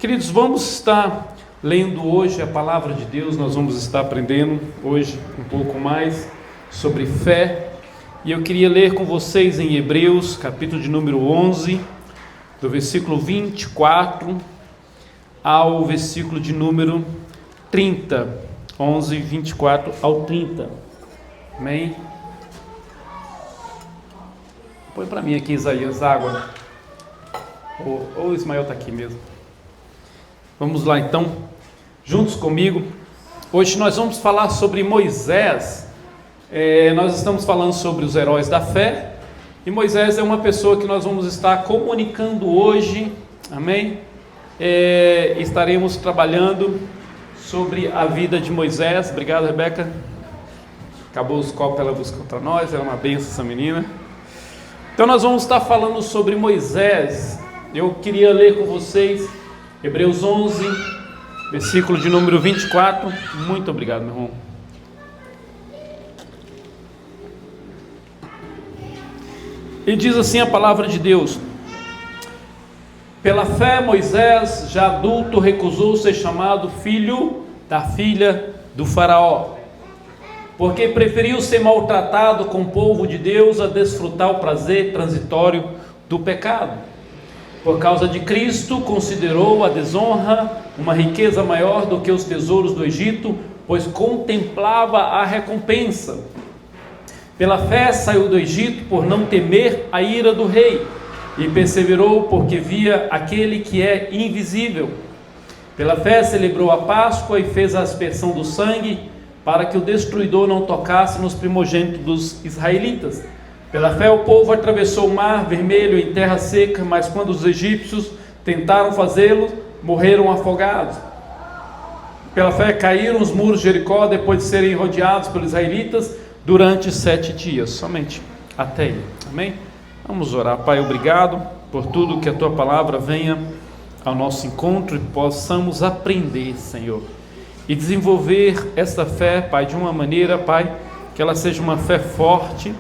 Queridos, vamos estar lendo hoje a palavra de Deus. Nós vamos estar aprendendo hoje um pouco mais sobre fé. E eu queria ler com vocês em Hebreus, capítulo de número 11, do versículo 24 ao versículo de número 30. 11, 24 ao 30. Amém? Põe para mim aqui, Isaías, água. Ou o Ismael está aqui mesmo. Vamos lá então, juntos comigo. Hoje nós vamos falar sobre Moisés. Nós estamos falando sobre os heróis da fé. E Moisés é uma pessoa que nós vamos estar comunicando hoje. Amém? Estaremos trabalhando sobre a vida de Moisés. Obrigado, Rebeca. Acabou os copos, ela buscou para nós. Ela é uma benção, essa menina. Então nós vamos estar falando sobre Moisés. Eu queria ler com vocês Hebreus 11, versículo de número 24. Muito obrigado, meu irmão. E diz assim a palavra de Deus: pela fé Moisés, já adulto, recusou ser chamado filho da filha do faraó, porque preferiu ser maltratado com o povo de Deus a desfrutar o prazer transitório do pecado. Por causa de Cristo, considerou a desonra uma riqueza maior do que os tesouros do Egito, pois contemplava a recompensa. Pela fé saiu do Egito por não temer a ira do rei, e perseverou porque via aquele que é invisível. Pela fé celebrou a Páscoa e fez a aspersão do sangue, para que o destruidor não tocasse nos primogênitos dos israelitas. Pela fé o povo atravessou o mar vermelho em terra seca, mas quando os egípcios tentaram fazê-lo, morreram afogados. Pela fé caíram os muros de Jericó depois de serem rodeados pelos israelitas durante 7 dias, somente até ele. Amém? Vamos orar. Pai, obrigado por tudo, que a tua palavra venha ao nosso encontro e possamos aprender, Senhor, e desenvolver essa fé, Pai, de uma maneira, Pai, que ela seja uma fé forte,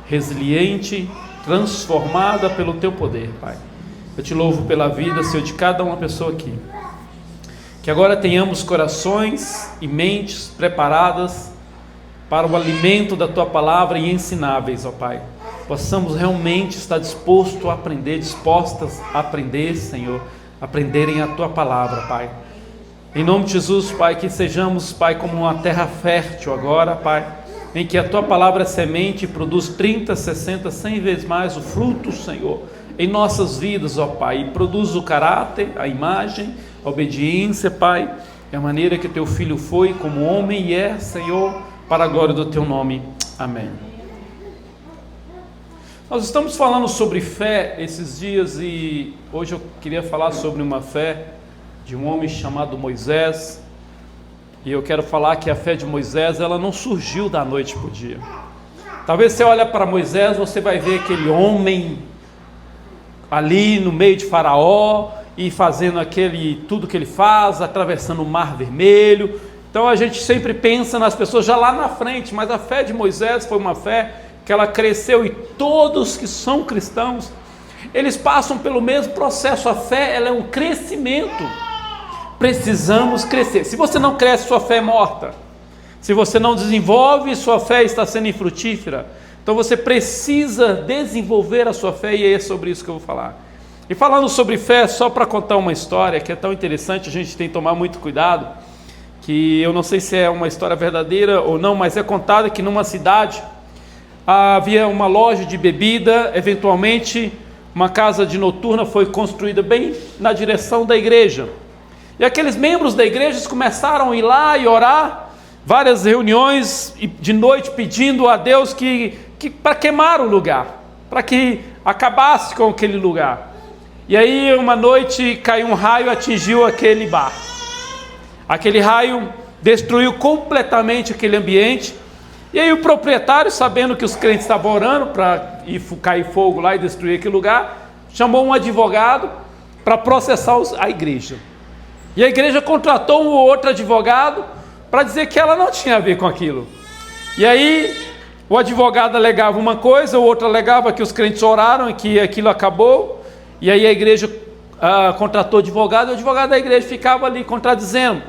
resiliente, transformada pelo teu poder, Pai. Eu te louvo pela vida, Senhor, de cada uma pessoa aqui. Que agora tenhamos corações e mentes preparadas para o alimento da tua palavra e ensináveis, ó Pai. Possamos realmente estar dispostos a aprender, dispostas a aprender, Senhor, aprenderem a tua palavra, Pai. Em nome de Jesus, Pai, que sejamos, Pai, como uma terra fértil agora, Pai, em que a tua palavra é semente e produz 30, 60, 100 vezes mais o fruto, Senhor, em nossas vidas, ó Pai, e produz o caráter, a imagem, a obediência, Pai, e a maneira que teu filho foi como homem e é, Senhor, para a glória do teu nome. Amém. Nós estamos falando sobre fé esses dias e hoje eu queria falar sobre uma fé de um homem chamado Moisés. E eu quero falar que a fé de Moisés, ela não surgiu da noite para o dia. Talvez você olhe para Moisés, você vai ver aquele homem ali no meio de Faraó e fazendo tudo que ele faz, atravessando o Mar Vermelho. Então a gente sempre pensa nas pessoas já lá na frente, mas a fé de Moisés foi uma fé que ela cresceu, e todos que são cristãos, eles passam pelo mesmo processo. A fé, ela é um crescimento. Precisamos crescer. Se você não cresce, sua fé é morta. Se você não desenvolve, sua fé está sendo infrutífera. Então você precisa desenvolver a sua fé, e é sobre isso que eu vou falar. E falando sobre fé, só para contar uma história que é tão interessante, a gente tem que tomar muito cuidado, que eu não sei se é uma história verdadeira ou não, mas é contada que numa cidade havia uma loja de bebida. Eventualmente uma casa de noturna foi construída bem na direção da igreja. E aqueles membros da igreja começaram a ir lá e orar, várias reuniões de noite pedindo a Deus que para queimar o lugar, para que acabasse com aquele lugar. E aí uma noite caiu um raio, atingiu aquele bar. Aquele raio destruiu completamente aquele ambiente. E aí o proprietário, sabendo que os crentes estavam orando para cair fogo lá e destruir aquele lugar, chamou um advogado para processar a igreja. E a igreja contratou um outro advogado para dizer que ela não tinha a ver com aquilo. E aí o advogado alegava uma coisa, o outro alegava que os crentes oraram e que aquilo acabou. E aí a igreja contratou advogado, o advogado da igreja ficava ali contradizendo.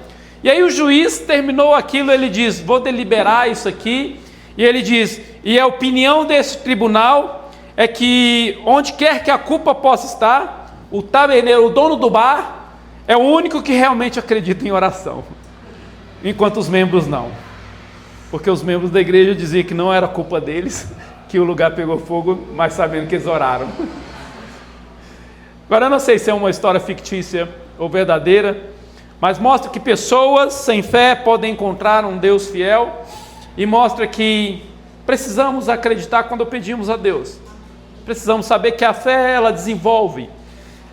E aí o juiz terminou aquilo, ele diz, vou deliberar isso aqui, e ele diz, e a opinião desse tribunal é que onde quer que a culpa possa estar, o taberneiro, o dono do bar, é o único que realmente acredita em oração, enquanto os membros não, porque os membros da igreja diziam que não era culpa deles, que o lugar pegou fogo, mas sabendo que eles oraram. Agora eu não sei se é uma história fictícia ou verdadeira, mas mostra que pessoas sem fé podem encontrar um Deus fiel, e mostra que precisamos acreditar quando pedimos a Deus. Precisamos saber que a fé, ela desenvolve.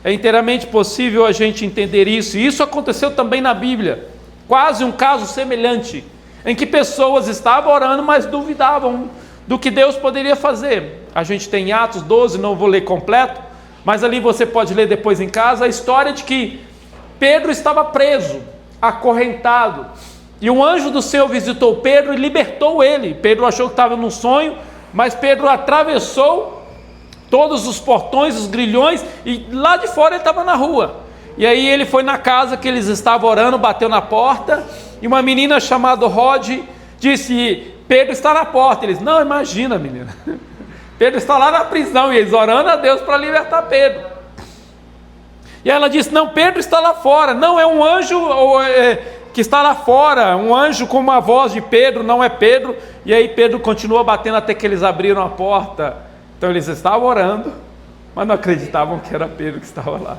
É inteiramente possível a gente entender isso, e isso aconteceu também na Bíblia, quase um caso semelhante, em que pessoas estavam orando, mas duvidavam do que Deus poderia fazer. A gente tem Atos 12, não vou ler completo, mas ali você pode ler depois em casa, a história de que Pedro estava preso, acorrentado, e um anjo do Senhor visitou Pedro e libertou ele. Pedro achou que estava num sonho, mas Pedro atravessou todos os portões, os grilhões, e lá de fora ele estava na rua. E aí ele foi na casa que eles estavam orando, bateu na porta, e uma menina chamada Rod disse, Pedro está na porta. Eles, não, imagina, menina, Pedro está lá na prisão, e eles orando a Deus para libertar Pedro. E ela disse, não, Pedro está lá fora, não é um anjo que está lá fora, um anjo com uma voz de Pedro, não é Pedro. E aí Pedro continua batendo até que eles abriram a porta. Então eles estavam orando, mas não acreditavam que era Pedro que estava lá.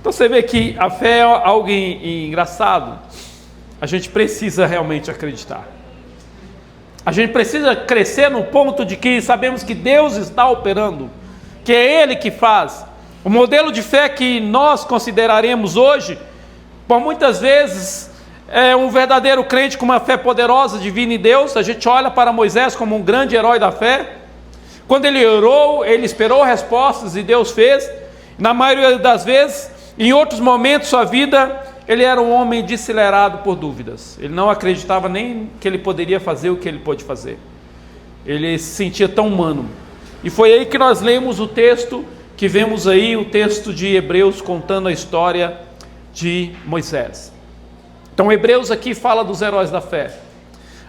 Então você vê que a fé é algo engraçado. A gente precisa realmente acreditar. A gente precisa crescer no ponto de que sabemos que Deus está operando, que é Ele que faz. O modelo de fé que nós consideraremos hoje, por muitas vezes, é um verdadeiro crente com uma fé poderosa, divina em Deus. A gente olha para Moisés como um grande herói da fé. Quando ele orou, ele esperou respostas e Deus fez. Na maioria das vezes, em outros momentos da sua vida, ele era um homem descelerado por dúvidas. Ele não acreditava nem que ele poderia fazer o que ele pôde fazer. Ele se sentia tão humano. E foi aí que nós lemos o texto que vemos aí, o texto de Hebreus contando a história de Moisés. Então Hebreus aqui fala dos heróis da fé.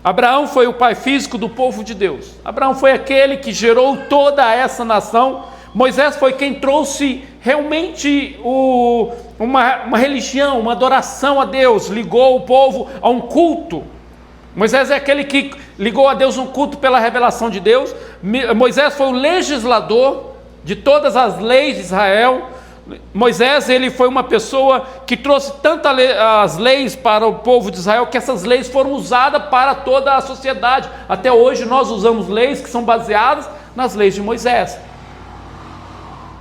Abraão foi o pai físico do povo de Deus. Abraão foi aquele que gerou toda essa nação. Moisés foi quem trouxe realmente uma religião, uma adoração a Deus, ligou o povo a um culto. Moisés é aquele que ligou a Deus um culto pela revelação de Deus. Moisés foi o legislador de todas as leis de Israel. Moisés, ele foi uma pessoa que trouxe as leis para o povo de Israel, que essas leis foram usadas para toda a sociedade. Até hoje nós usamos leis que são baseadas nas leis de Moisés.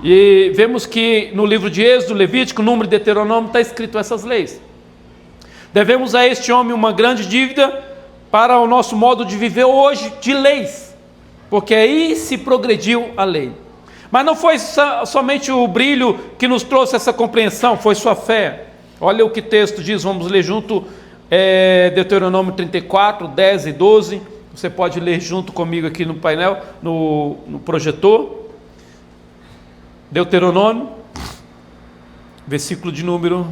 E vemos que no livro de Êxodo, Levítico, Número e Deuteronômio está escrito essas leis. Devemos a este homem uma grande dívida para o nosso modo de viver hoje de leis, porque aí se progrediu a lei. Mas não foi somente o brilho que nos trouxe essa compreensão, foi sua fé. Olha o que o texto diz, vamos ler junto, Deuteronômio 34, 10 e 12. Você pode ler junto comigo aqui no painel, no projetor. Deuteronômio, versículo de número...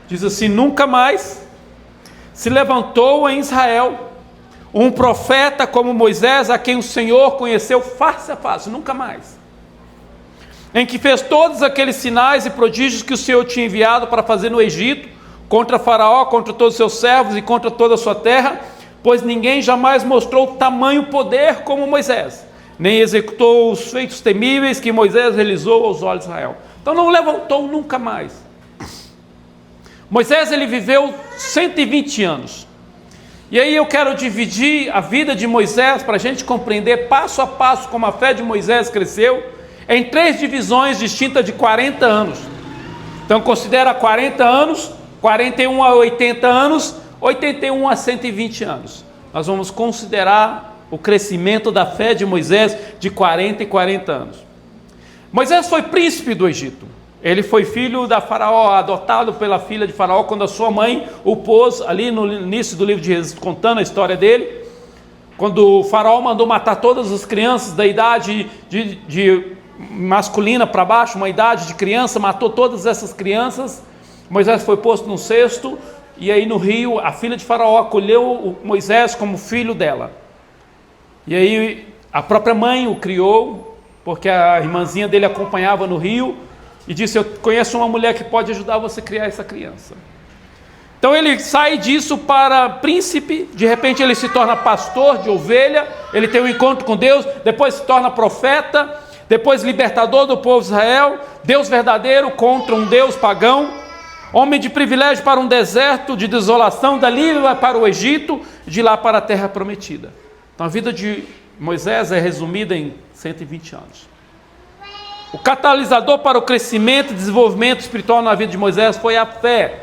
Diz assim, nunca mais se levantou em Israel um profeta como Moisés, a quem o Senhor conheceu face a face, nunca mais. Em que fez todos aqueles sinais e prodígios que o Senhor tinha enviado para fazer no Egito, contra Faraó, contra todos os seus servos e contra toda a sua terra, pois ninguém jamais mostrou tamanho poder como Moisés, nem executou os feitos temíveis que Moisés realizou aos olhos de Israel. Então não levantou nunca mais. Moisés, ele viveu 120 anos. E aí eu quero dividir a vida de Moisés para a gente compreender passo a passo como a fé de Moisés cresceu, em 3 divisões distintas de 40 anos. Então considera 40 anos, 41 a 80 anos, 81 a 120 anos. Nós vamos considerar o crescimento da fé de Moisés de 40 e 40 anos. Moisés foi príncipe do Egito. Ele foi filho da Faraó, adotado pela filha de Faraó, quando a sua mãe o pôs ali no início do livro de Êxodo, contando a história dele. quando o faraó mandou matar todas as crianças da idade de masculina para baixo, uma idade de criança, matou todas essas crianças. Moisés foi posto num cesto, e aí no rio a filha de faraó acolheu Moisés como filho dela. E aí a própria mãe o criou, porque a irmãzinha dele acompanhava no rio, e disse: eu conheço uma mulher que pode ajudar você a criar essa criança. Então ele sai disso para príncipe, de repente ele se torna pastor de ovelha, ele tem um encontro com Deus, depois se torna profeta, depois libertador do povo de Israel, Deus verdadeiro contra um Deus pagão, homem de privilégio para um deserto de desolação, dali vai para o Egito, de lá para a terra prometida. Então a vida de Moisés é resumida em 120 anos. O catalisador para o crescimento e desenvolvimento espiritual na vida de Moisés foi a fé.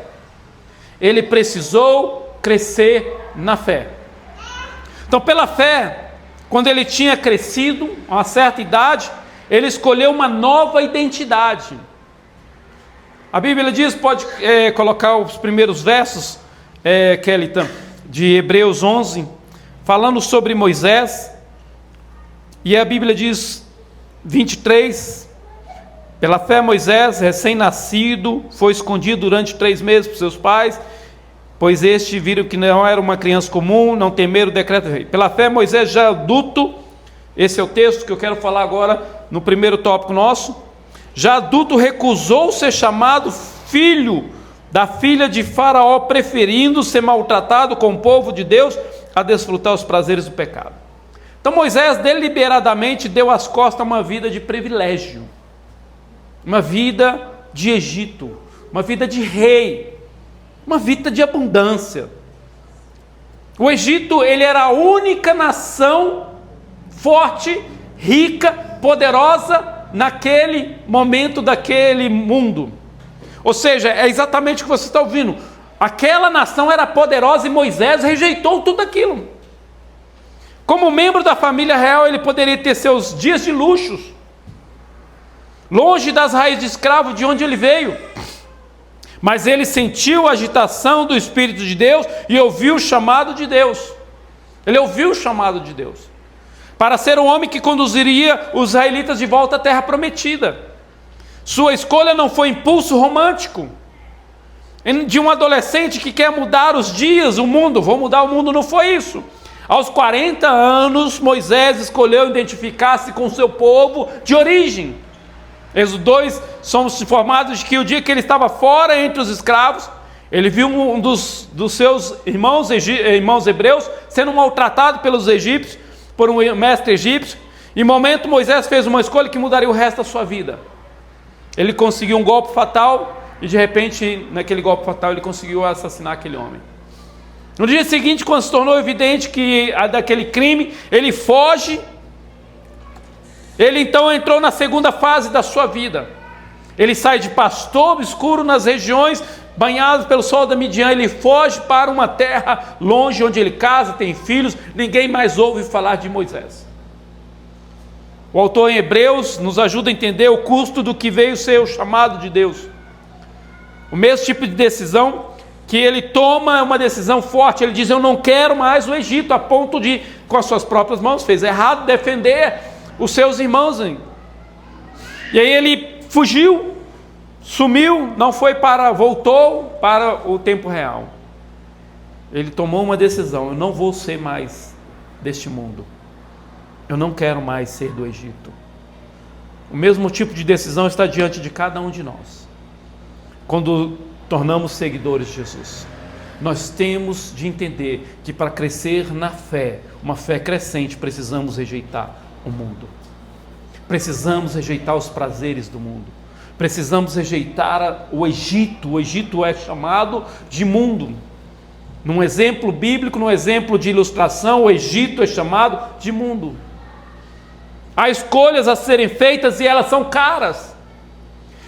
Ele precisou crescer na fé. Então, pela fé, quando ele tinha crescido a uma certa idade, ele escolheu uma nova identidade. A Bíblia diz, pode colocar os primeiros versos, Kellyton, de Hebreus 11, falando sobre Moisés, e a Bíblia diz, 23, pela fé Moisés, recém-nascido, foi escondido durante 3 meses por seus pais, pois estes viram que não era uma criança comum, não temeram o decreto do rei. Pela fé Moisés, já adulto, esse é o texto que eu quero falar agora no primeiro tópico nosso, já adulto recusou ser chamado filho da filha de Faraó, preferindo ser maltratado com o povo de Deus a desfrutar os prazeres do pecado. Então Moisés deliberadamente deu as costas a uma vida de privilégio, uma vida de Egito, uma vida de rei, uma vida de abundância. O Egito, ele era a única nação forte, rica, poderosa naquele momento daquele mundo. Ou seja, é exatamente o que você está ouvindo. Aquela nação era poderosa e Moisés rejeitou tudo aquilo. Como membro da família real, ele poderia ter seus dias de luxos, longe das raízes de escravo de onde ele veio. Mas ele sentiu a agitação do Espírito de Deus e ouviu o chamado de Deus. Ele ouviu o chamado de Deus para ser um homem que conduziria os israelitas de volta à terra prometida. Sua escolha não foi impulso romântico de um adolescente que quer mudar os dias, o mundo, vou mudar o mundo, não foi isso. Aos 40 anos, Moisés escolheu identificar-se com o seu povo de origem. Êxodo 2, somos informados de que o dia que ele estava fora entre os escravos, ele viu um dos seus irmãos hebreus sendo maltratado pelos egípcios, por um mestre egípcio. Em momento Moisés fez uma escolha que mudaria o resto da sua vida. Ele conseguiu um golpe fatal e de repente naquele golpe fatal ele conseguiu assassinar aquele homem. No dia seguinte, quando se tornou evidente que daquele crime, ele foge. Ele então entrou na segunda fase da sua vida. Ele sai de pastor obscuro nas regiões banhadas pelo sol da Midian. Ele foge para uma terra longe, onde ele casa, tem filhos. Ninguém mais ouve falar de Moisés. O autor em Hebreus nos ajuda a entender o custo do que veio ser o chamado de Deus. O mesmo tipo de decisão que ele toma é uma decisão forte. Ele diz: eu não quero mais o Egito, a ponto de, com as suas próprias mãos, fez errado, defender os seus irmãos. E aí ele fugiu, sumiu, voltou para o tempo real. Ele tomou uma decisão: eu não vou ser mais deste mundo, eu não quero mais ser do Egito. O mesmo tipo de decisão está diante de cada um de nós. Quando tornamos seguidores de Jesus, nós temos de entender que para crescer na fé, uma fé crescente, precisamos rejeitar o mundo, precisamos rejeitar os prazeres do mundo, precisamos rejeitar o Egito. O Egito é chamado de mundo. Num exemplo bíblico, num exemplo de ilustração, o Egito é chamado de mundo. Há escolhas a serem feitas e elas são caras.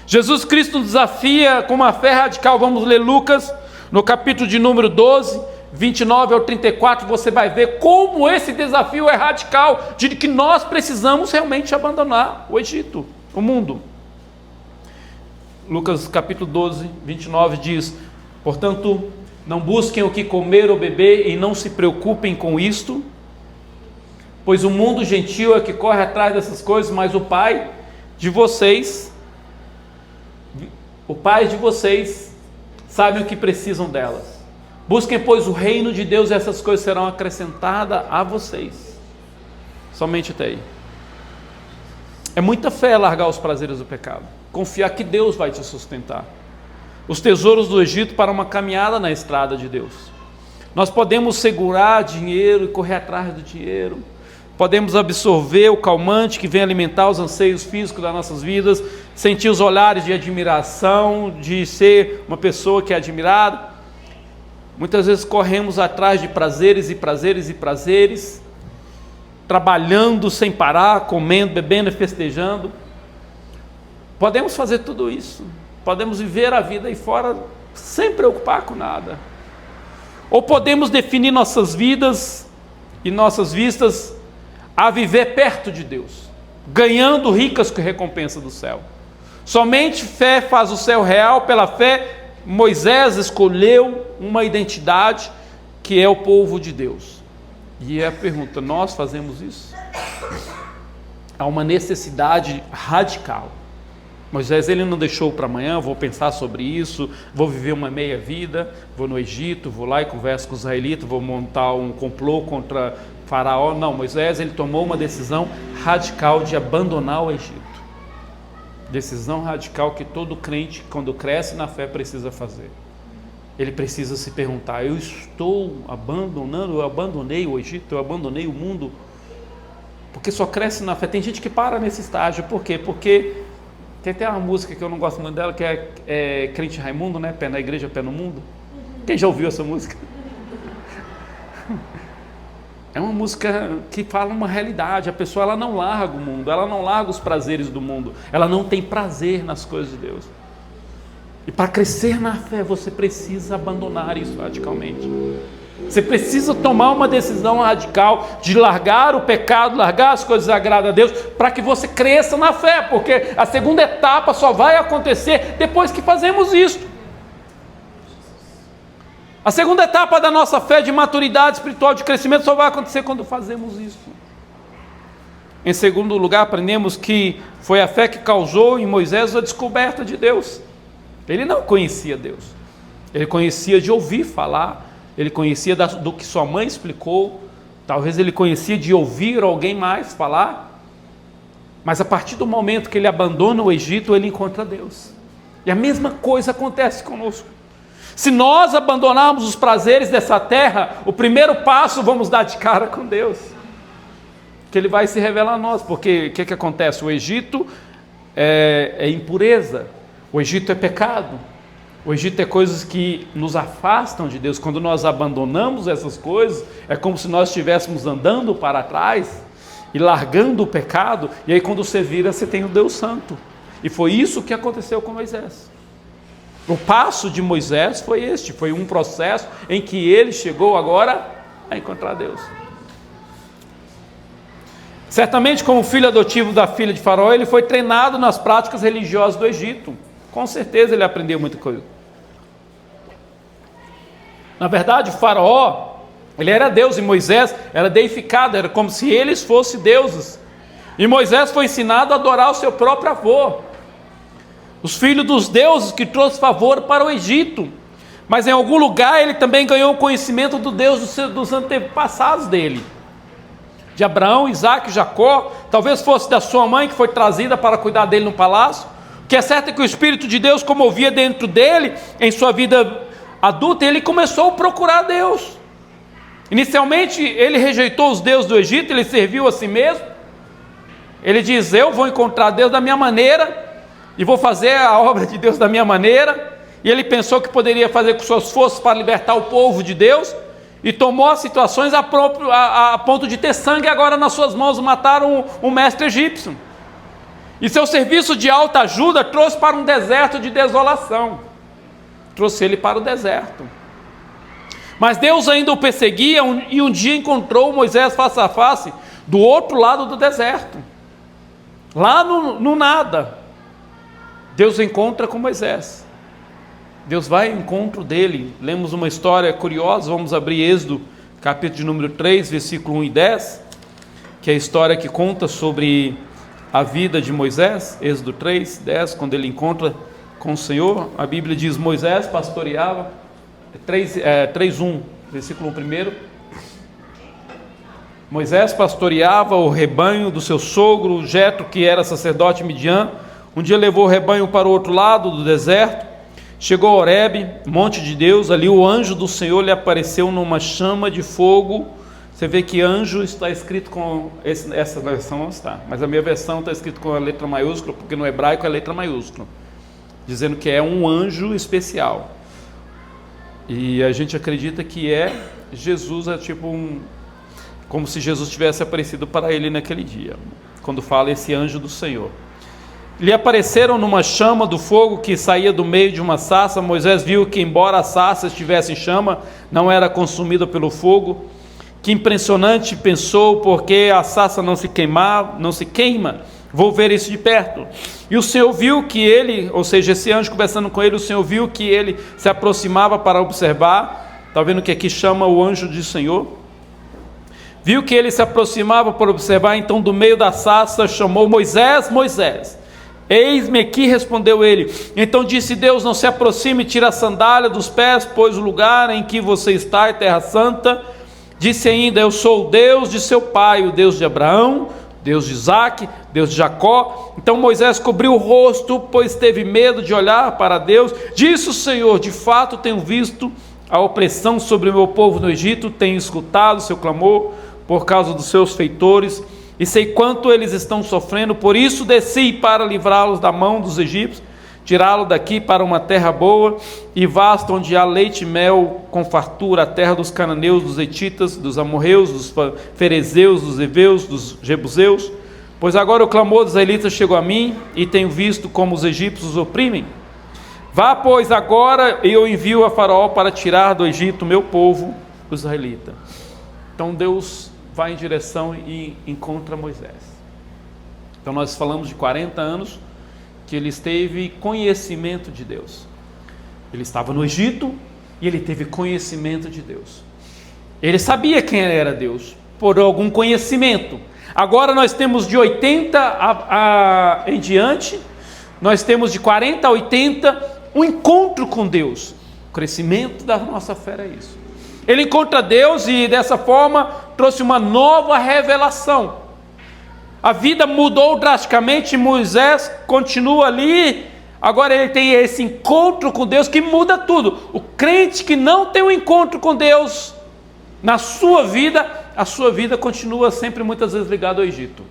Jesus Cristo nos desafia com uma fé radical. Vamos ler Lucas, no capítulo de número 12, 29 ao 34, você vai ver como esse desafio é radical, de que nós precisamos realmente abandonar o Egito, o mundo. Lucas capítulo 12, 29 diz: portanto, não busquem o que comer ou beber e não se preocupem com isto, pois o mundo gentil é que corre atrás dessas coisas, mas o Pai de vocês sabe o que precisam delas. Busquem, pois, o reino de Deus e essas coisas serão acrescentadas a vocês. Somente até aí. É muita fé largar os prazeres do pecado, confiar que Deus vai te sustentar. Os tesouros do Egito para uma caminhada na estrada de Deus. Nós podemos segurar dinheiro e correr atrás do dinheiro, podemos absorver o calmante que vem alimentar os anseios físicos das nossas vidas, sentir os olhares de admiração, de ser uma pessoa que é admirada. Muitas vezes corremos atrás de prazeres e prazeres e prazeres, trabalhando sem parar, comendo, bebendo e festejando. Podemos fazer tudo isso, podemos viver a vida aí fora sem preocupar com nada, ou podemos definir nossas vidas e nossas vistas a viver perto de Deus, ganhando ricas recompensas do céu. Somente fé faz o céu real. Pela fé Moisés escolheu uma identidade que é o povo de Deus. E é a pergunta: nós fazemos isso? Há uma necessidade radical. Moisés, ele não deixou para amanhã, vou pensar sobre isso, vou viver uma meia vida, vou no Egito, vou lá e converso com os israelitas, vou montar um complô contra Faraó. Não, Moisés, ele tomou uma decisão radical de abandonar o Egito. Decisão radical que todo crente, quando cresce na fé, precisa fazer. Ele precisa se perguntar: eu estou abandonando, eu abandonei o Egito, eu abandonei o mundo? Porque só cresce na fé. Tem gente que para nesse estágio. Por quê? Porque tem até uma música que eu não gosto muito dela, que é Crente Raimundo, né? Pé na igreja, pé no mundo. Quem já ouviu essa música? É uma música que fala uma realidade. A pessoa, ela não larga o mundo, ela não larga os prazeres do mundo, ela não tem prazer nas coisas de Deus. E para crescer na fé, você precisa abandonar isso radicalmente. Você precisa tomar uma decisão radical de largar o pecado, largar as coisas que agradam a Deus, para que você cresça na fé, porque a segunda etapa só vai acontecer depois que fazemos isso. A segunda etapa da nossa fé de maturidade espiritual, de crescimento, só vai acontecer quando fazemos isso. Em segundo lugar, aprendemos que foi a fé que causou em Moisés a descoberta de Deus. Ele não conhecia Deus, ele conhecia de ouvir falar, ele conhecia do que sua mãe explicou, talvez ele conhecia de ouvir alguém mais falar, mas a partir do momento que ele abandona o Egito, ele encontra Deus. E a mesma coisa acontece conosco. Se nós abandonarmos os prazeres dessa terra, o primeiro passo vamos dar de cara com Deus, que Ele vai se revelar a nós. Porque o que acontece? O Egito é impureza, o Egito é pecado, o Egito é coisas que nos afastam de Deus. Quando nós abandonamos essas coisas, é como se nós estivéssemos andando para trás e largando o pecado, e aí quando você vira, você tem o Deus Santo. E foi isso que aconteceu com Moisés. O passo de Moisés foi este, foi um processo em que ele chegou agora a encontrar Deus. Certamente, como filho adotivo da filha de Faraó, ele foi treinado nas práticas religiosas do Egito. Com certeza ele aprendeu muita coisa. Na verdade, o Faraó, ele era Deus, e Moisés era deificado, era como se eles fossem deuses. E Moisés foi ensinado a adorar o seu próprio avô, os filhos dos deuses que trouxe favor para o Egito. Mas em algum lugar ele também ganhou o conhecimento do Deus dos antepassados dele, de Abraão, Isaac, Jacó. Talvez fosse da sua mãe, que foi trazida para cuidar dele no palácio. O que é certo é que o Espírito de Deus comovia dentro dele, em sua vida adulta, e ele começou a procurar Deus. Inicialmente ele rejeitou os deuses do Egito, ele serviu a si mesmo. Ele diz: eu vou encontrar Deus da minha maneira, e vou fazer a obra de Deus da minha maneira. E ele pensou que poderia fazer com suas forças para libertar o povo de Deus, e tomou as situações a ponto de ter sangue agora nas suas mãos. Mataram um mestre egípcio, e seu serviço de alta ajuda trouxe para um deserto de desolação, trouxe ele para o deserto. Mas Deus ainda o perseguia, e um dia encontrou Moisés face a face do outro lado do deserto, lá no nada. Deus encontra com Moisés, Deus vai ao encontro dele. Lemos uma história curiosa, vamos abrir Êxodo, capítulo de número 3, versículo 1 e 10. que é a história que conta sobre a vida de Moisés, Êxodo 3, 10, quando ele encontra com o Senhor. A Bíblia diz: Moisés pastoreava, 3:1, versículo 1. Moisés pastoreava o rebanho do seu sogro Jetro, que era sacerdote Midian. Um dia levou o rebanho para o outro lado do deserto, chegou a Horebe, monte de Deus. Ali o anjo do Senhor lhe apareceu numa chama de fogo. Você vê que anjo está escrito com, essa versão não está, mas a minha versão está escrito com a letra maiúscula, porque no hebraico é letra maiúscula, dizendo que é um anjo especial. E a gente acredita que Jesus é tipo como se Jesus tivesse aparecido para ele naquele dia, quando fala esse anjo do Senhor. Lhe apareceram numa chama do fogo que saía do meio de uma sarça. Moisés viu que, embora a sarça estivesse em chama, não era consumida pelo fogo. Que impressionante, pensou, porque a sarça não se queima, vou ver isso de perto. E o Senhor viu que ele, ou seja, esse anjo conversando com ele, o Senhor viu que ele se aproximava para observar. Está vendo que aqui chama o anjo de Senhor? Viu que ele se aproximava para observar, então do meio da sarça chamou: Moisés, Moisés. Eis-me aqui, respondeu ele. Então disse Deus: não se aproxime, tira a sandália dos pés, pois o lugar em que você está é terra santa. Disse ainda: eu sou o Deus de seu pai, o Deus de Abraão, Deus de Isaque, Deus de Jacó. Então Moisés cobriu o rosto, pois teve medo de olhar para Deus. Disse o Senhor: de fato tenho visto a opressão sobre o meu povo no Egito, tenho escutado seu clamor por causa dos seus feitores, e sei quanto eles estão sofrendo. Por isso desci para livrá-los da mão dos egípcios, tirá-lo daqui para uma terra boa e vasta, onde há leite e mel com fartura, a terra dos cananeus, dos hetitas, dos amorreus, dos ferezeus, dos heveus, dos jebuseus. Pois agora o clamor dos israelitas chegou a mim, e tenho visto como os egípcios os oprimem. Vá, pois, agora eu envio a Faraó para tirar do Egito meu povo, os israelitas. Então Deus vai em direção e encontra Moisés. Então nós falamos de 40 anos que ele teve conhecimento de Deus. Ele estava no Egito e ele teve conhecimento de Deus. Ele sabia quem era Deus, por algum conhecimento. Agora nós temos de 80 em diante, nós temos de 40 a 80, um encontro com Deus. O crescimento da nossa fé é isso. Ele encontra Deus e dessa forma trouxe uma nova revelação. A vida mudou drasticamente. Moisés continua ali, agora ele tem esse encontro com Deus que muda tudo. O crente que não tem um encontro com Deus na sua vida, a sua vida continua sempre muitas vezes ligada ao Egito.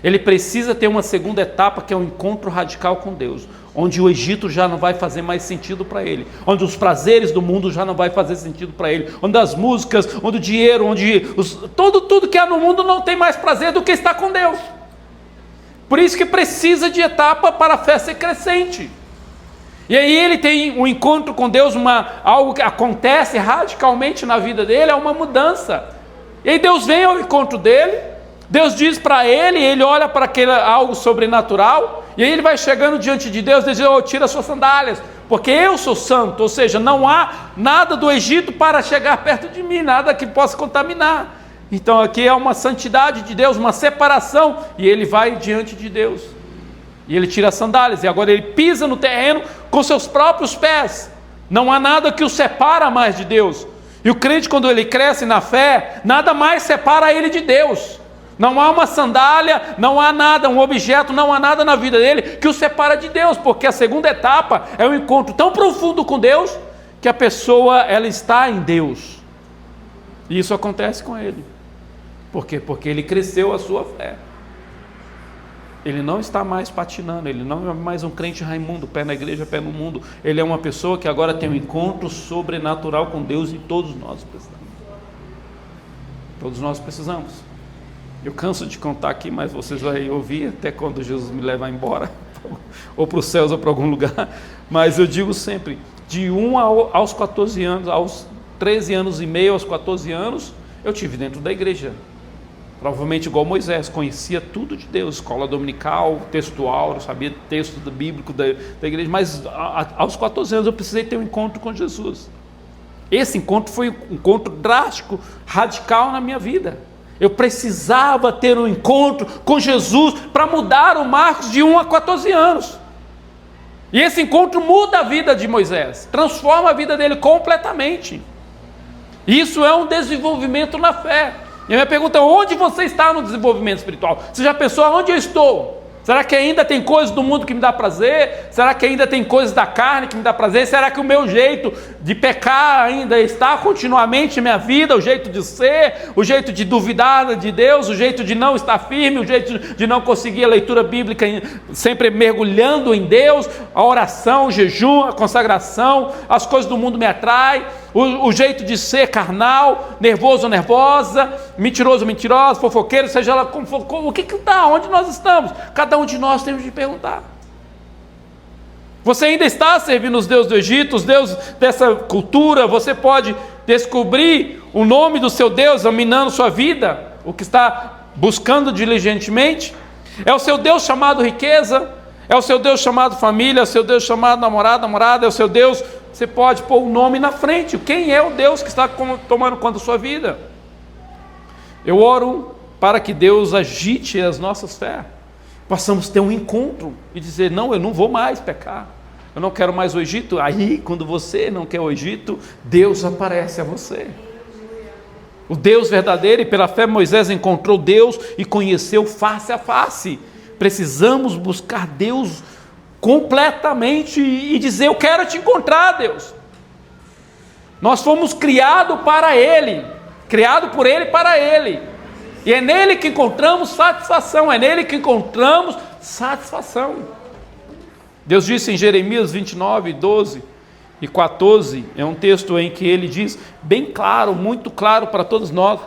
Ele precisa ter uma segunda etapa, que é um encontro radical com Deus, onde o Egito já não vai fazer mais sentido para ele, onde os prazeres do mundo já não vai fazer sentido para ele, onde as músicas, onde o dinheiro, onde tudo que há no mundo não tem mais prazer do que estar com Deus. Por isso que precisa de etapa para a fé ser crescente. E aí ele tem um encontro com Deus, algo que acontece radicalmente na vida dele, é uma mudança. E aí Deus vem ao encontro dele, Deus diz para ele, ele olha para aquele algo sobrenatural, e aí ele vai chegando diante de Deus e diz: oh, tira suas sandálias, porque eu sou santo. Ou seja, não há nada do Egito para chegar perto de mim, nada que possa contaminar. Então aqui é uma santidade de Deus, uma separação, e ele vai diante de Deus, e ele tira as sandálias, e agora ele pisa no terreno com seus próprios pés. Não há nada que o separa mais de Deus. E o crente, quando ele cresce na fé, nada mais separa ele de Deus. Não há uma sandália, não há nada, um objeto, não há nada na vida dele que o separa de Deus, porque a segunda etapa é um encontro tão profundo com Deus, que a pessoa, ela está em Deus. E isso acontece com ele. Por quê? Porque ele cresceu a sua fé. Ele não está mais patinando, ele não é mais um crente Raimundo, pé na igreja, pé no mundo. Ele é uma pessoa que agora tem um encontro sobrenatural com Deus, e todos nós precisamos. Todos nós precisamos. Eu canso de contar aqui, mas vocês vão ouvir até quando Jesus me levar embora, ou para os céus ou para algum lugar. Mas eu digo sempre, de 1 aos 14 anos, aos 13 anos e meio, aos 14 anos, eu tive dentro da igreja. Provavelmente igual Moisés, conhecia tudo de Deus, escola dominical, textual, eu sabia texto bíblico da igreja, mas aos 14 anos eu precisei ter um encontro com Jesus. Esse encontro foi um encontro drástico, radical na minha vida. Eu precisava ter um encontro com Jesus para mudar o Marcos de 1 a 14 anos. E esse encontro muda a vida de Moisés, transforma a vida dele completamente. Isso é um desenvolvimento na fé. E a minha pergunta é: onde você está no desenvolvimento espiritual? Você já pensou aonde eu estou? Será que ainda tem coisas do mundo que me dá prazer? Será que ainda tem coisas da carne que me dá prazer? Será que o meu jeito de pecar ainda está continuamente em minha vida? O jeito de ser, o jeito de duvidar de Deus, o jeito de não estar firme, o jeito de não conseguir a leitura bíblica sempre mergulhando em Deus, a oração, o jejum, a consagração, as coisas do mundo me atraem, o jeito de ser carnal, nervoso ou nervosa, mentiroso ou mentirosa, fofoqueiro, seja lá como for, o que está? Onde nós estamos? Cada um de nós temos de perguntar. Você ainda está servindo os deuses do Egito, os deuses dessa cultura? Você pode descobrir o nome do seu Deus dominando sua vida, o que está buscando diligentemente? É o seu Deus chamado riqueza? É o seu Deus chamado família? É o seu Deus chamado namorado, namorada? É o seu Deus? Você pode pôr o nome na frente. Quem é o Deus que está tomando conta da sua vida? Eu oro para que Deus agite as nossas fés, possamos ter um encontro e dizer: não, eu não vou mais pecar, eu não quero mais o Egito. Aí, quando você não quer o Egito, Deus aparece a você, o Deus verdadeiro. E pela fé Moisés encontrou Deus e conheceu face a face. Precisamos buscar Deus completamente e dizer: eu quero te encontrar, Deus. Nós fomos criados para Ele, criado por Ele para Ele, e é nele que encontramos satisfação, é nele que encontramos satisfação. Deus disse em Jeremias 29, 12 e 14, é um texto em que ele diz bem claro, muito claro para todos nós.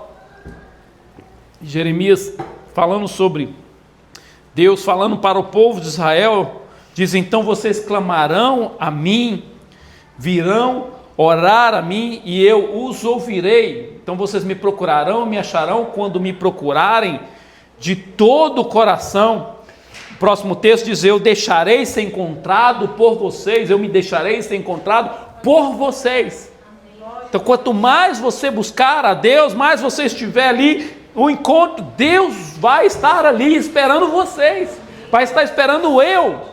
Jeremias falando sobre Deus, falando para o povo de Israel, diz: então vocês clamarão a mim, virão orar a mim e eu os ouvirei. Então vocês me procurarão, me acharão quando me procurarem de todo o coração. O próximo texto diz: eu deixarei ser encontrado por vocês, eu me deixarei ser encontrado por vocês. Então quanto mais você buscar a Deus, mais você estiver ali, o encontro, Deus vai estar ali esperando vocês, vai estar esperando eu.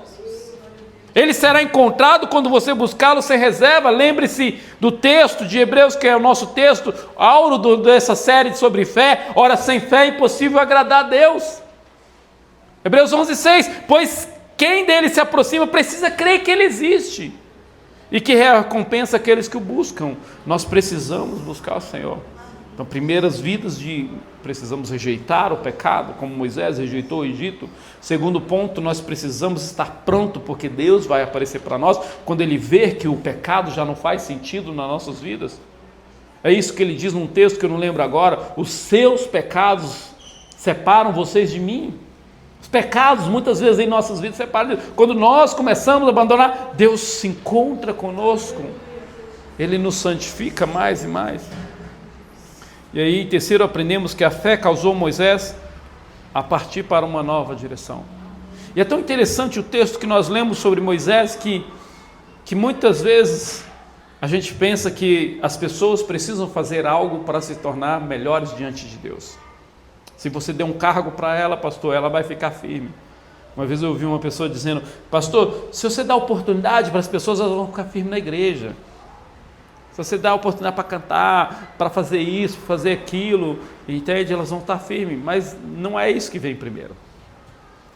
Ele será encontrado quando você buscá-lo sem reserva. Lembre-se do texto de Hebreus, que é o nosso texto áureo dessa série sobre fé. Ora, sem fé é impossível agradar a Deus. Hebreus 11:6, pois quem dele se aproxima precisa crer que ele existe e que recompensa aqueles que o buscam. Nós precisamos buscar o Senhor. Então, primeiras vidas precisamos rejeitar o pecado, como Moisés rejeitou o Egito. Segundo ponto, nós precisamos estar pronto, porque Deus vai aparecer para nós quando Ele ver que o pecado já não faz sentido nas nossas vidas. É isso que Ele diz num texto que eu não lembro agora: os seus pecados separam vocês de mim. Os pecados muitas vezes em nossas vidas separam. Quando nós começamos a abandonar, Deus se encontra conosco, Ele nos santifica mais e mais. E aí, terceiro, aprendemos que a fé causou Moisés a partir para uma nova direção. E é tão interessante o texto que nós lemos sobre Moisés, que muitas vezes a gente pensa que as pessoas precisam fazer algo para se tornar melhores diante de Deus. Se você der um cargo para ela, pastor, ela vai ficar firme. Uma vez eu ouvi uma pessoa dizendo: pastor, se você dá oportunidade para as pessoas, elas vão ficar firmes na igreja. Se você dá a oportunidade para cantar, para fazer isso, fazer aquilo, entende? Elas vão estar firmes, mas não é isso que vem primeiro.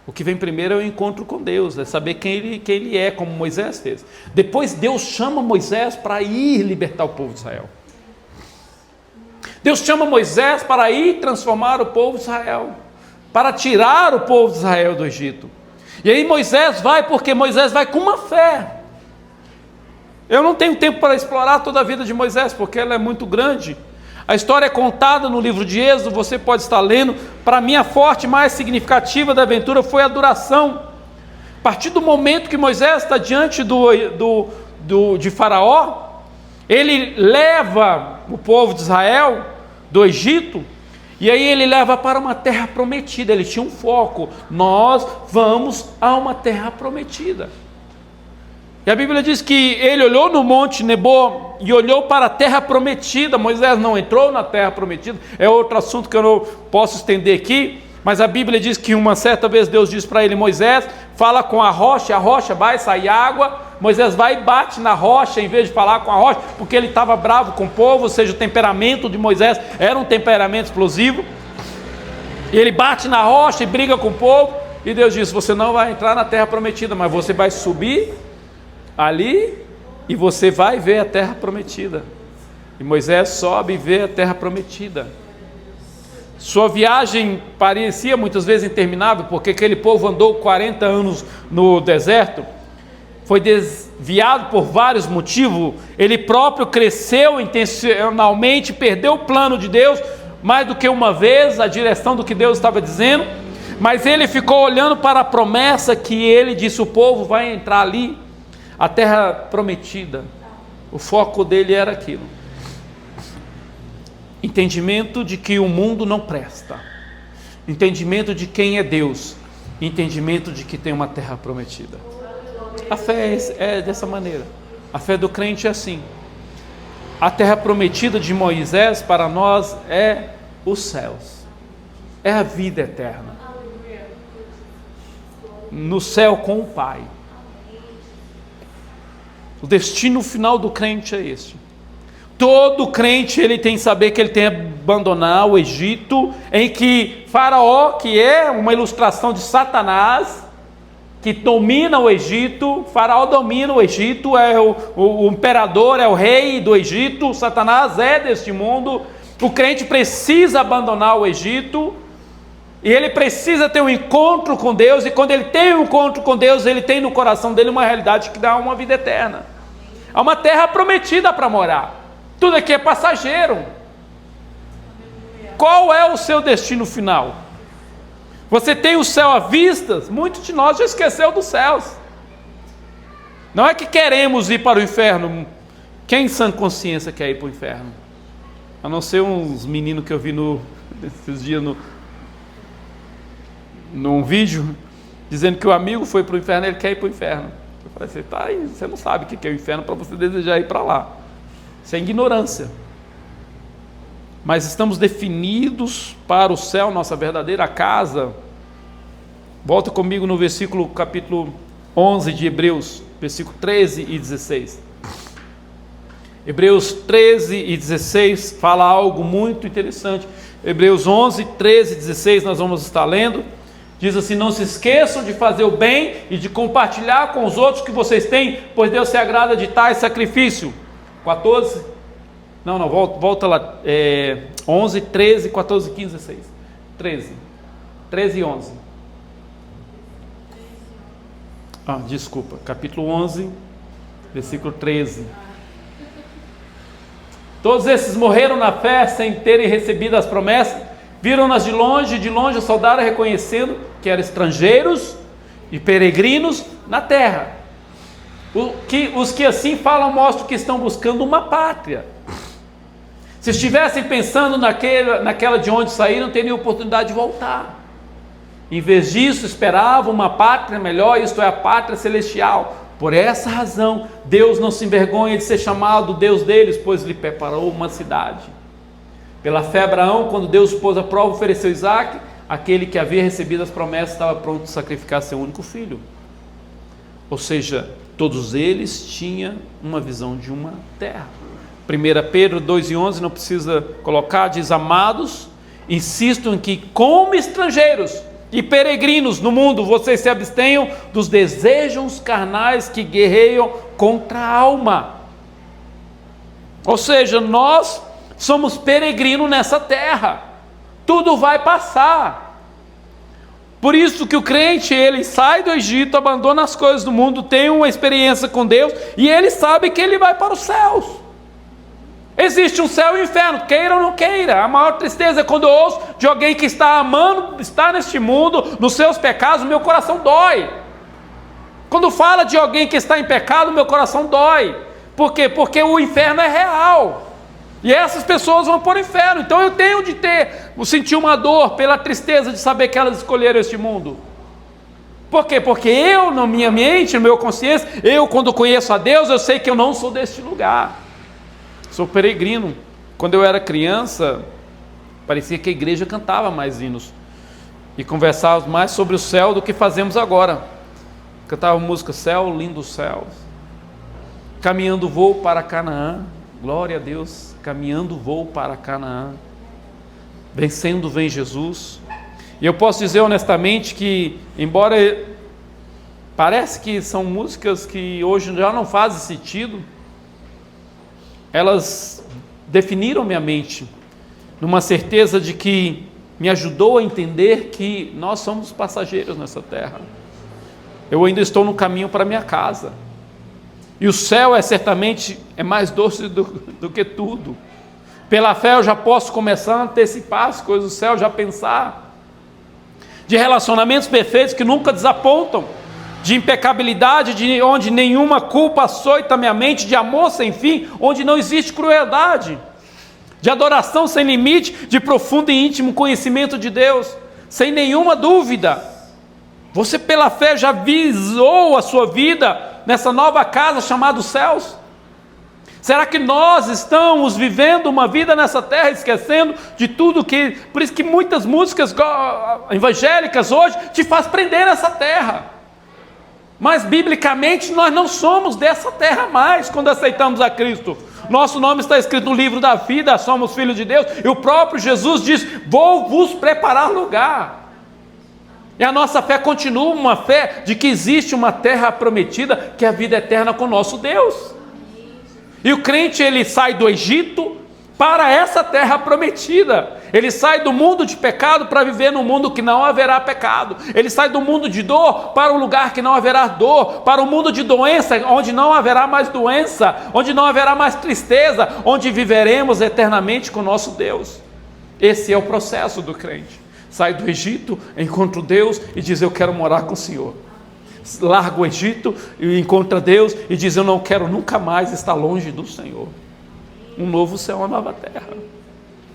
O que vem primeiro é o encontro com Deus, é saber quem ele é, como Moisés fez. Depois Deus chama Moisés para ir libertar o povo de Israel. Deus chama Moisés para ir transformar o povo de Israel, para tirar o povo de Israel do Egito. E aí Moisés vai, porque Moisés vai com uma fé. Eu não tenho tempo para explorar toda a vida de Moisés, porque ela é muito grande. A história é contada no livro de Êxodo, você pode estar lendo. Para mim, a forte mais significativa da aventura foi a duração. A partir do momento que Moisés está diante de Faraó, ele leva o povo de Israel do Egito, e aí ele leva para uma terra prometida. Ele tinha um foco: nós vamos a uma terra prometida. E a Bíblia diz que ele olhou no monte Nebo e olhou para a terra prometida. Moisés não entrou na terra prometida, é outro assunto que eu não posso estender aqui, mas a Bíblia diz que uma certa vez Deus disse para ele: Moisés, fala com a rocha vai sair água. Moisés vai e bate na rocha em vez de falar com a rocha, porque ele estava bravo com o povo, ou seja, o temperamento de Moisés era um temperamento explosivo. E ele bate na rocha e briga com o povo, e Deus disse: você não vai entrar na terra prometida, mas você vai subir ali e você vai ver a terra prometida. E Moisés sobe e vê a terra prometida. Sua viagem parecia muitas vezes interminável, porque aquele povo andou 40 anos no deserto, foi desviado por vários motivos. Ele próprio cresceu intencionalmente, perdeu o plano de Deus mais do que uma vez, a direção do que Deus estava dizendo, mas ele ficou olhando para a promessa que ele disse: o povo vai entrar ali, a terra prometida. O foco dele era aquilo. Entendimento de que o mundo não presta, entendimento de quem é Deus, entendimento de que tem uma terra prometida. A fé é dessa maneira, a fé do crente é assim. A terra prometida de Moisés para nós é os céus, é a vida eterna, no céu com o Pai. O destino final do crente é este. Todo crente ele tem que saber que ele tem que abandonar o Egito, em que Faraó, que é uma ilustração de Satanás, que domina o Egito. Faraó domina o Egito, é o imperador, é o rei do Egito. Satanás é deste mundo. O crente precisa abandonar o Egito, e ele precisa ter um encontro com Deus, e quando ele tem um encontro com Deus, ele tem no coração dele uma realidade que dá uma vida eterna. Há uma terra prometida para morar. Tudo aqui é passageiro. Qual é o seu destino final? Você tem o céu à vista? Muitos de nós já esqueceu dos céus. Não é que queremos ir para o inferno. Quem em sã consciência quer ir para o inferno? A não ser uns meninos que eu vi esses dias num vídeo, dizendo que o amigo foi para o inferno, ele quer ir para o inferno. Eu falei assim: tá aí, você não sabe o que é o inferno para você desejar ir para lá. Isso é ignorância. Mas estamos definidos para o céu, nossa verdadeira casa. Volta comigo no capítulo 11 de Hebreus, versículo 13 e 16. Hebreus 13 e 16 fala algo muito interessante. Hebreus 11, 13 e 16 nós vamos estar lendo. Diz assim: não se esqueçam de fazer o bem e de compartilhar com os outros que vocês têm, pois Deus se agrada de tais sacrifício. 14, não, volta lá, 11, 13, 14, 15, 16, 13 e 11, desculpa, capítulo 11, versículo 13, todos esses morreram na fé sem terem recebido as promessas, viram-nas de longe saudaram, reconhecendo que eram estrangeiros e peregrinos na terra. Os que assim falam mostram que estão buscando uma pátria. Se estivessem pensando naquela de onde saíram, teriam oportunidade de voltar. Em vez disso, esperavam uma pátria melhor, isto é, a pátria celestial. Por essa razão, Deus não se envergonha de ser chamado Deus deles, pois lhe preparou uma cidade. Pela fé, Abraão, quando Deus pôs à prova, ofereceu Isaque, aquele que havia recebido as promessas estava pronto a sacrificar seu único filho. Ou seja, todos eles tinham uma visão de uma terra. 1 Pedro 2 e 11, não precisa colocar, diz: amados, insisto em que como estrangeiros e peregrinos no mundo, vocês se abstenham dos desejos carnais que guerreiam contra a alma. Ou seja, nós somos peregrinos nessa terra, tudo vai passar. Por isso que o crente, ele sai do Egito, abandona as coisas do mundo, tem uma experiência com Deus, e ele sabe que ele vai para os céus. Existe um céu e um inferno, queira ou não queira. A maior tristeza é quando eu ouço de alguém que está amando, está neste mundo, nos seus pecados, o meu coração dói. Quando fala de alguém que está em pecado, o meu coração dói. Por quê? Porque o inferno é real. E essas pessoas vão para o inferno. Então eu tenho de sentir uma dor pela tristeza de saber que elas escolheram este mundo. Por quê? Porque eu, na minha mente, na minha consciência, eu quando conheço a Deus, eu sei que eu não sou deste lugar. Sou peregrino. Quando eu era criança, parecia que a igreja cantava mais hinos e conversávamos mais sobre o céu do que fazemos agora. Cantava música Céu, Lindo Céu, Caminhando Voo para Canaã, glória a Deus, caminhando voo para Canaã, vencendo vem Jesus. E eu posso dizer honestamente que, embora parece que são músicas que hoje já não fazem sentido, elas definiram minha mente numa certeza de que me ajudou a entender que nós somos passageiros nessa terra. Eu ainda estou no caminho para minha casa, e o céu certamente mais doce do que tudo. Pela fé eu já posso começar a antecipar as coisas do céu, já pensar de relacionamentos perfeitos que nunca desapontam, de impecabilidade, de onde nenhuma culpa açoita minha mente, de amor sem fim, onde não existe crueldade, de adoração sem limite, de profundo e íntimo conhecimento de Deus, sem nenhuma dúvida. Você pela fé já visou a sua vida nessa nova casa chamada os céus? Será que nós estamos vivendo uma vida nessa terra, esquecendo de tudo que... Por isso que muitas músicas evangélicas hoje te faz prender nessa terra. Mas biblicamente nós não somos dessa terra mais quando aceitamos a Cristo. Nosso nome está escrito no livro da vida, somos filhos de Deus, e o próprio Jesus diz: vou vos preparar lugar. E a nossa fé continua uma fé de que existe uma terra prometida, que é a vida eterna com nosso Deus. E o crente, ele sai do Egito para essa terra prometida. Ele sai do mundo de pecado para viver num mundo que não haverá pecado. Ele sai do mundo de dor para um lugar que não haverá dor, para um mundo de doença, onde não haverá mais doença, onde não haverá mais tristeza, onde viveremos eternamente com nosso Deus. Esse é o processo do crente. Sai do Egito, encontra Deus e diz: eu quero morar com o Senhor. Larga o Egito e encontra Deus e diz: eu não quero nunca mais estar longe do Senhor. Um novo céu, uma nova terra.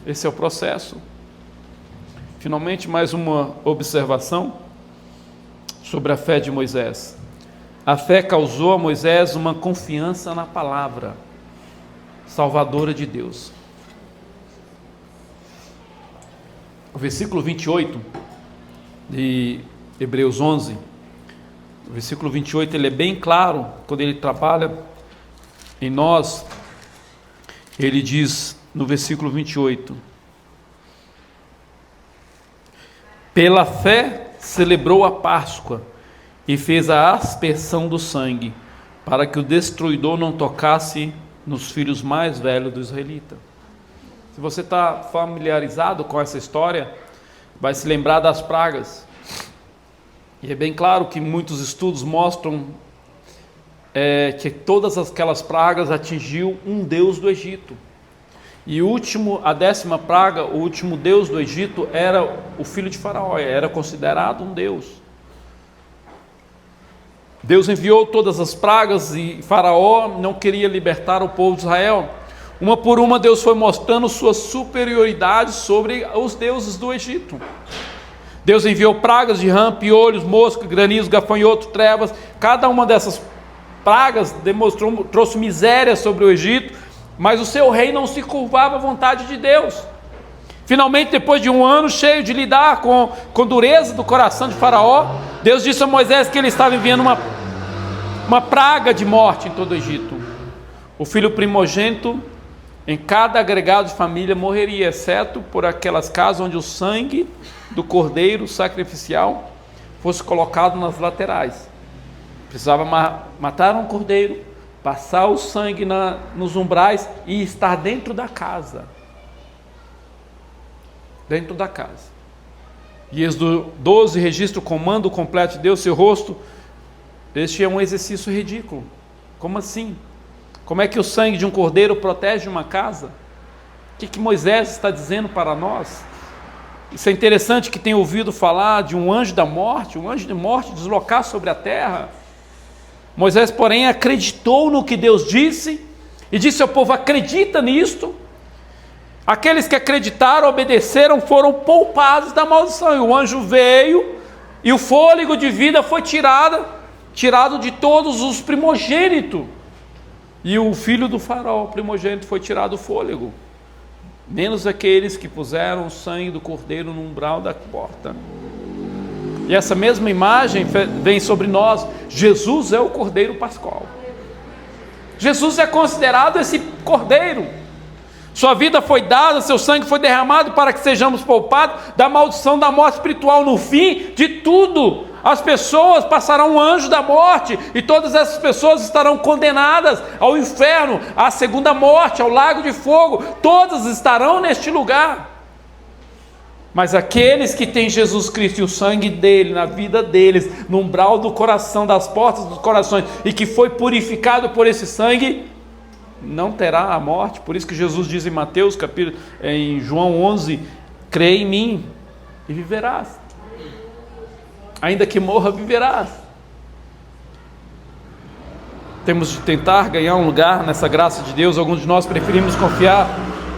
Esse é o processo. Finalmente, mais uma observação sobre a fé de Moisés. A fé causou a Moisés uma confiança na palavra salvadora de Deus. O versículo 28 de Hebreus 11, o versículo 28, ele é bem claro, quando ele trabalha em nós. Ele diz no versículo 28: pela fé celebrou a Páscoa e fez a aspersão do sangue, para que o destruidor não tocasse nos filhos mais velhos do israelita. Se você está familiarizado com essa história, vai se lembrar das pragas. E é bem claro que muitos estudos mostram que todas aquelas pragas atingiu um deus do Egito. E a 10ª praga, o último deus do Egito era o filho de Faraó, era considerado um deus. Deus enviou todas as pragas e Faraó não queria libertar o povo de Israel. Uma por uma Deus foi mostrando sua superioridade sobre os deuses do Egito. Deus enviou pragas de rã, piolhos, mosca, granizo, gafanhoto, trevas. Cada uma dessas pragas trouxe miséria sobre o Egito, mas o seu rei não se curvava à vontade de Deus. Finalmente, depois de um ano cheio de lidar com dureza do coração de Faraó, Deus disse a Moisés que ele estava enviando uma praga de morte em todo o Egito. O filho primogênito em cada agregado de família morreria, exceto por aquelas casas onde o sangue do cordeiro sacrificial fosse colocado nas laterais. Precisava matar um cordeiro, passar o sangue nos umbrais e estar dentro da casa. Dentro da casa. E Êxodo 12 registra o comando completo de Deus, seu rosto. Este é um exercício ridículo. Como assim? Como é que o sangue de um cordeiro protege uma casa? O que Moisés está dizendo para nós? Isso é interessante, que tem ouvido falar de um anjo da morte, um anjo de morte deslocar sobre a terra. Moisés, porém, acreditou no que Deus disse e disse ao povo: acredita nisto. Aqueles que acreditaram, obedeceram, foram poupados da maldição. E o anjo veio e o fôlego de vida foi tirado de todos os primogênitos. E o filho do faraó, o primogênito, foi tirado o fôlego, menos aqueles que puseram o sangue do cordeiro no umbral da porta. E essa mesma imagem vem sobre nós. Jesus é o cordeiro pascual. Jesus é considerado esse cordeiro. Sua vida foi dada, seu sangue foi derramado para que sejamos poupados da maldição da morte espiritual. No fim de tudo, as pessoas passarão um anjo da morte, e todas essas pessoas estarão condenadas ao inferno, à segunda morte, ao lago de fogo. Todas estarão neste lugar. Mas aqueles que têm Jesus Cristo e o sangue dele na vida deles, no umbral do coração, das portas dos corações, e que foi purificado por esse sangue, não terá a morte. Por isso que Jesus diz em Mateus, em João 11, crê em mim e viverás, ainda que morra, viverás. Temos de tentar ganhar um lugar nessa graça de Deus. Alguns de nós preferimos confiar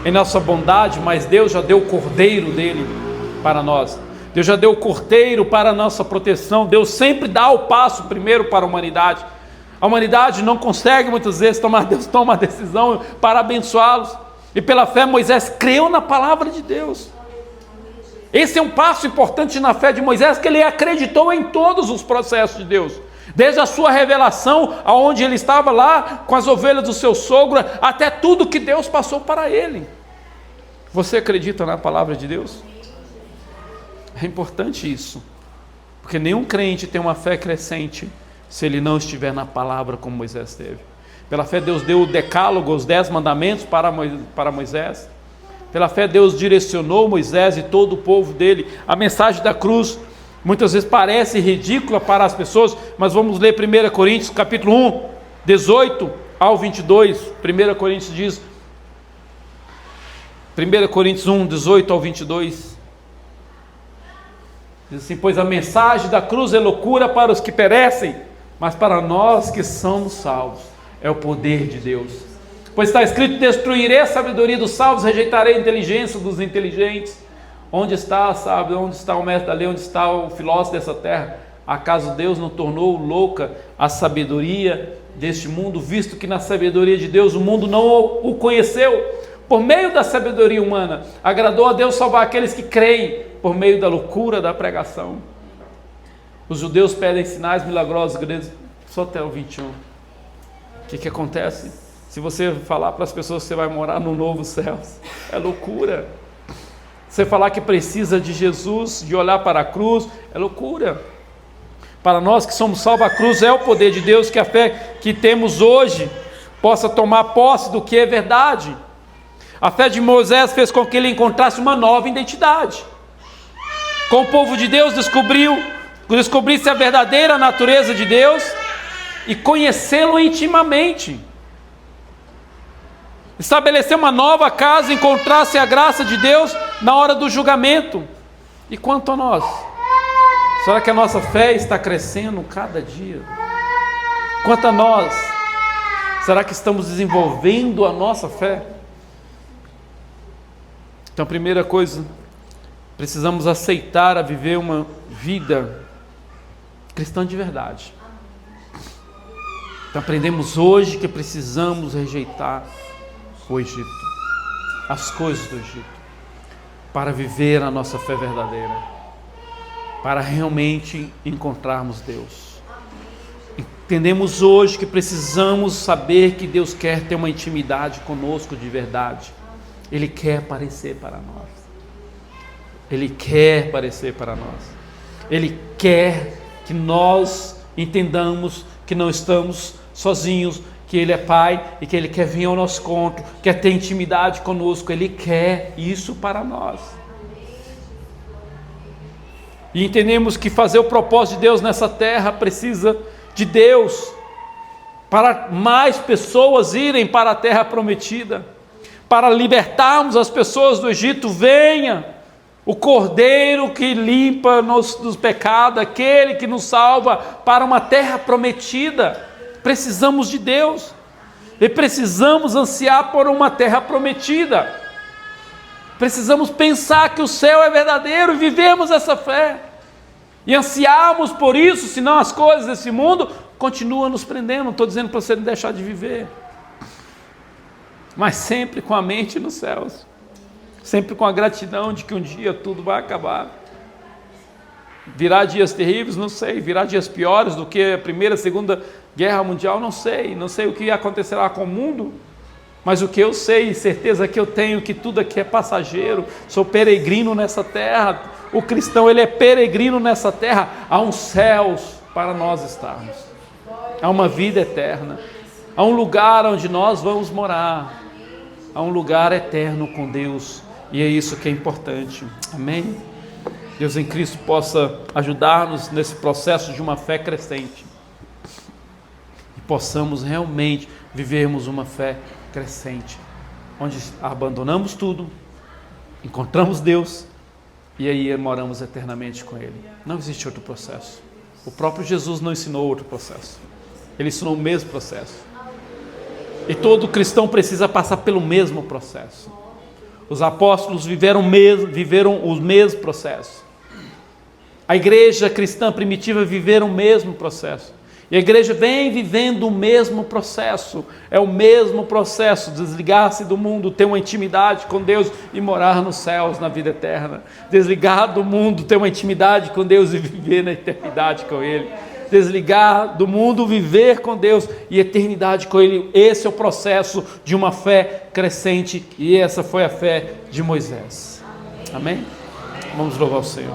em nossa bondade, mas Deus já deu o cordeiro dele para nós. Deus já deu o cordeiro para a nossa proteção. Deus sempre dá o passo primeiro para a humanidade. A humanidade não consegue muitas vezes tomar, Deus toma a decisão para abençoá-los, e pela fé Moisés creu na palavra de Deus. Esse é um passo importante na fé de Moisés, que ele acreditou em todos os processos de Deus, desde a sua revelação, aonde ele estava lá com as ovelhas do seu sogro, até tudo que Deus passou para ele. Você acredita na palavra de Deus? É importante isso, porque nenhum crente tem uma fé crescente se ele não estiver na palavra como Moisés teve. Pela fé Deus deu o decálogo, os 10 mandamentos para Moisés. Pela fé Deus direcionou Moisés e todo o povo dele. A mensagem da cruz muitas vezes parece ridícula para as pessoas, mas vamos ler 1 Coríntios capítulo 1, 18 ao 22. 1 Coríntios diz, 1 Coríntios 1, 18 ao 22, diz assim: pois a mensagem da cruz é loucura para os que perecem, mas para nós que somos salvos é o poder de Deus. Pois está escrito: destruirei a sabedoria dos sábios, rejeitarei a inteligência dos inteligentes. Onde está, sabe, onde está o mestre da lei, onde está o filósofo dessa terra? Acaso Deus não tornou louca a sabedoria deste mundo, visto que na sabedoria de Deus o mundo não o conheceu? Por meio da sabedoria humana, agradou a Deus salvar aqueles que creem, por meio da loucura da pregação. Os judeus pedem sinais milagrosos, grandes, só até o 21. O que acontece? Se você falar para as pessoas que você vai morar no novo céu, é loucura. Você falar que precisa de Jesus, de olhar para a cruz, é loucura. Para nós que somos salvos, a cruz é o poder de Deus, que a fé que temos hoje possa tomar posse do que é verdade. A fé de Moisés fez com que ele encontrasse uma nova identidade. Com o povo de Deus descobrisse a verdadeira natureza de Deus e conhecê-lo intimamente. Estabelecer uma nova casa, encontrasse a graça de Deus na hora do julgamento. E quanto a nós? Será que a nossa fé está crescendo cada dia? Quanto a nós, será que estamos desenvolvendo a nossa fé? Então, a primeira coisa, precisamos aceitar a viver uma vida cristã de verdade. Então, aprendemos hoje que precisamos rejeitar o Egito, as coisas do Egito, para viver a nossa fé verdadeira, para realmente encontrarmos Deus. Entendemos hoje que precisamos saber que Deus quer ter uma intimidade conosco de verdade. Ele quer aparecer para nós. Ele quer aparecer para nós. Ele quer que nós entendamos que não estamos sozinhos, que Ele é Pai e que Ele quer vir ao nosso encontro, quer ter intimidade conosco. Ele quer isso para nós. E entendemos que fazer o propósito de Deus nessa terra precisa de Deus, para mais pessoas irem para a terra prometida, para libertarmos as pessoas do Egito. Venha o Cordeiro que limpa-nos dos pecados, aquele que nos salva para uma terra prometida. Precisamos de Deus e precisamos ansiar por uma terra prometida. Precisamos pensar que o céu é verdadeiro e vivemos essa fé e ansiarmos por isso, senão as coisas desse mundo continuam nos prendendo. Não estou dizendo para você não deixar de viver, mas sempre com a mente nos céus, sempre com a gratidão de que um dia tudo vai acabar. Virá dias terríveis? Não sei. Virá dias piores do que a Primeira e Segunda Guerra Mundial? Não sei. Não sei o que acontecerá com o mundo, mas o que eu sei, certeza que eu tenho, que tudo aqui é passageiro. Sou peregrino nessa terra. O cristão, ele é peregrino nessa terra. Há uns céus para nós estarmos, há uma vida eterna, há um lugar onde nós vamos morar, há um lugar eterno com Deus, e é isso que é importante. Amém? Deus em Cristo possa ajudar-nos nesse processo de uma fé crescente, e possamos realmente vivermos uma fé crescente, onde abandonamos tudo, encontramos Deus, e aí moramos eternamente com Ele. Não existe outro processo. O próprio Jesus não ensinou outro processo, Ele ensinou o mesmo processo, e todo cristão precisa passar pelo mesmo processo. Os apóstolos viveram o mesmo processo, a igreja cristã primitiva viveram o mesmo processo, e a igreja vem vivendo o mesmo processo. É o mesmo processo, desligar-se do mundo, ter uma intimidade com Deus e morar nos céus na vida eterna. Desligar do mundo, ter uma intimidade com Deus e viver na eternidade com Ele. Desligar do mundo, viver com Deus e eternidade com Ele. Esse é o processo de uma fé crescente, e essa foi a fé de Moisés. Amém? Vamos louvar o Senhor.